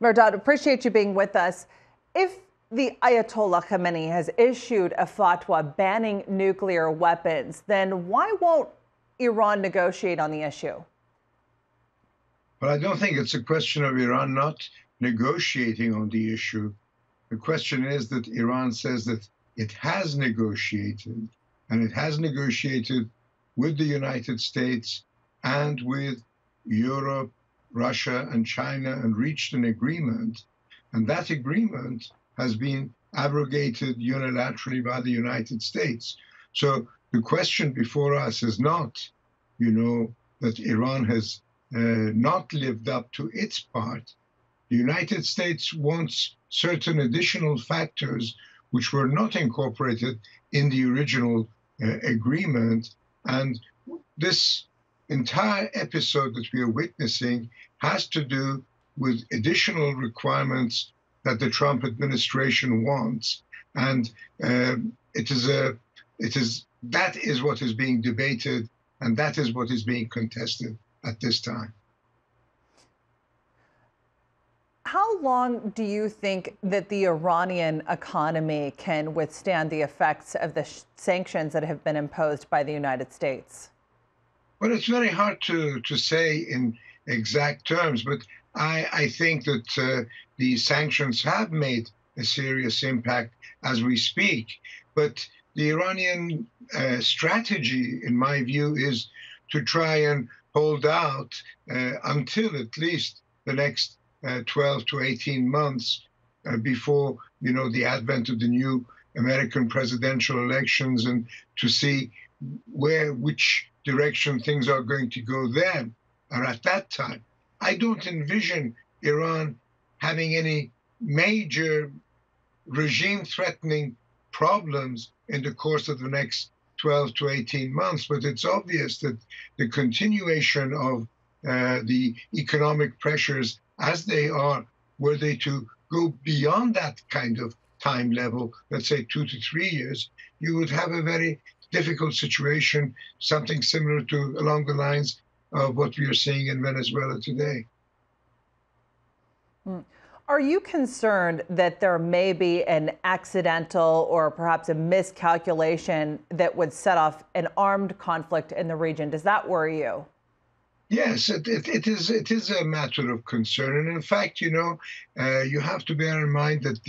Mehrdad, appreciate you being with us. If the Ayatollah Khamenei has issued a fatwa banning nuclear weapons, then why won't Iran negotiate on the issue? But I don't think it's a question of Iran not negotiating on the issue. The question is that Iran says that it has negotiated, and it has negotiated with the United States and with Europe, Russia, and China, and reached an agreement. And that agreement has been abrogated unilaterally by the United States. So the question before us is not, that Iran has not lived up to its part. The United States wants certain additional factors which were not incorporated in the original agreement. And this entire episode that we are witnessing has to do with additional requirements that the Trump administration wants. And that is what is being debated, and that is what is being contested at this time. How long do you think that the Iranian economy can withstand the effects of the sanctions that have been imposed by the United States? Well, it's very hard to say in exact terms, but I think that the sanctions have made a serious impact as we speak. But the Iranian strategy, in my view, is to try and hold out until at least the next 12 to 18 months before, the advent of the new American presidential elections, and to see which direction things are going to go then or at that time. I don't envision Iran having any major regime-threatening problems in the course of the next 12 to 18 months, but it's obvious that the continuation of the economic pressures as they are, were they to go beyond that kind of time level, let's say 2 to 3 years, you would have a very difficult situation, something similar to along the lines of what we are seeing in Venezuela today. Are you concerned that there may be an accidental or perhaps a miscalculation that would set off an armed conflict in the region? Does that worry you? Yes, it is a matter of concern, and in fact, you have to bear in mind that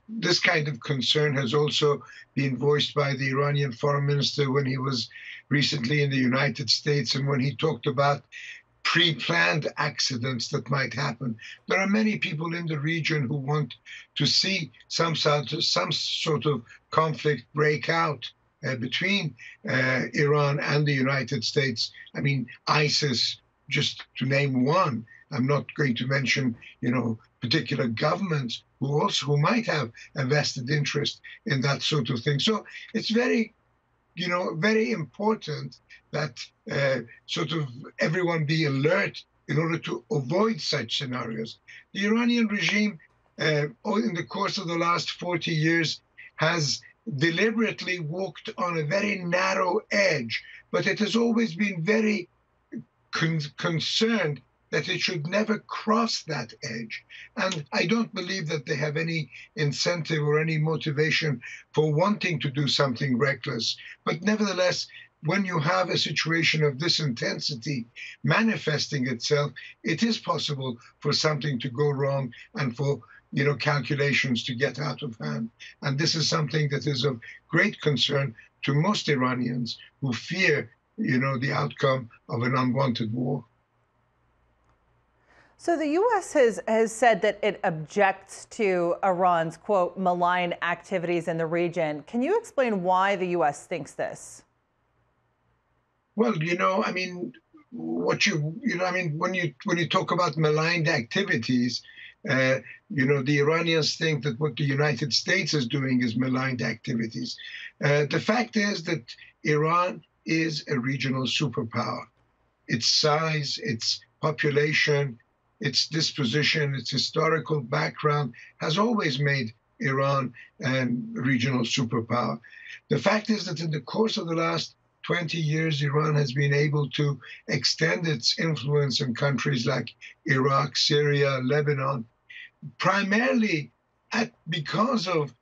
this kind of concern has also been voiced by the Iranian foreign minister when he was recently in the United States, and when he talked about pre-planned accidents that might happen. There are many people in the region who want to see some sort of conflict break out between Iran and the United States. I mean, ISIS, just to name one. I'm not going to mention, particular governments who might have a vested interest in that sort of thing. So it's very important that sort of everyone be alert in order to avoid such scenarios. The Iranian regime, in the course of the last 40 years, has deliberately walked on a very narrow edge, but it has always been very concerned that it should never cross that edge. And I don't believe that they have any incentive or any motivation for wanting to do something reckless. But nevertheless, when you have a situation of this intensity manifesting itself, it is possible for something to go wrong and for calculations to get out of hand. And this is something that is of great concern to most Iranians who fear, the outcome of an unwanted war. So the U.S. has said that it objects to Iran's, quote, malign activities in the region. Can you explain why the U.S. thinks this? Well, I mean, when you talk about maligned activities, the Iranians think that what the United States is doing is maligned activities. The fact is that Iran is a regional superpower. Its size, its population, its disposition, its historical background has always made Iran a regional superpower. The fact is that in the course of the last 20 years, Iran has been able to extend its influence in countries like Iraq, Syria, Lebanon, primarily because of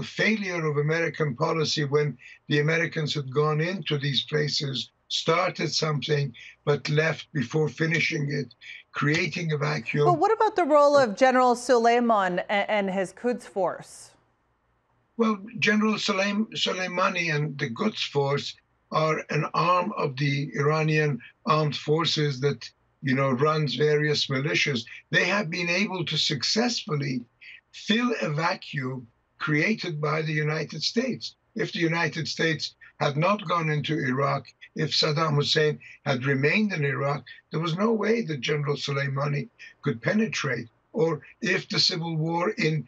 failure of American policy when the Americans had gone into these places, started something, but left before finishing it, creating a But vacuum. what about the role of General Soleiman and his Quds force? Well, General Soleimani and the Quds Force are an arm of the Iranian armed forces that, runs various militias. They have been able to successfully fill a vacuum created by the United States. If the United States had not gone into Iraq, if Saddam Hussein had remained in Iraq, there was no way that General Soleimani could penetrate. Or if the civil war in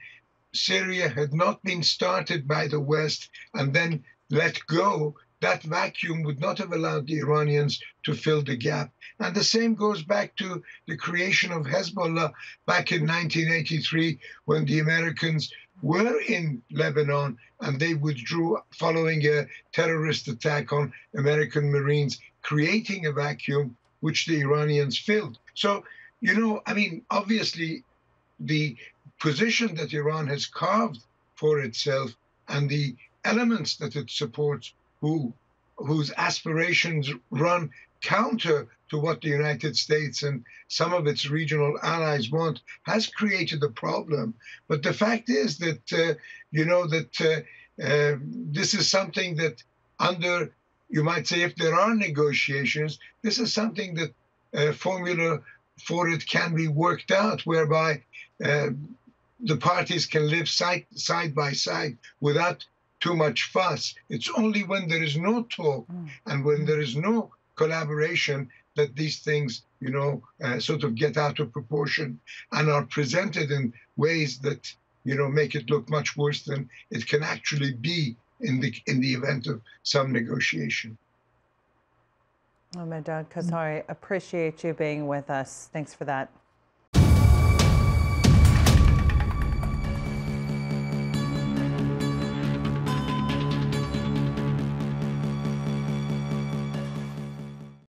Syria had not been started by the West and then let go, that vacuum would not have allowed the Iranians to fill the gap. And the same goes back to the creation of Hezbollah back in 1983, when the Americans were in Lebanon and they withdrew following a terrorist attack on American Marines, creating a vacuum which the Iranians filled. So, obviously, the position that Iran has carved for itself and the elements that it supports, whose aspirations run counter to what the United States and some of its regional allies want, has created a problem. But the fact is that this is something that, under, you might say, if there are negotiations, this is something that formula for it can be worked out, whereby the parties can live side by side without too much fuss. It's only when there is no talk and when there is no collaboration that these things, sort of get out of proportion and are presented in ways that, make it look much worse than it can actually be in the event of some negotiation. Mehrdad Khonsari, appreciate you being with us. Thanks for that.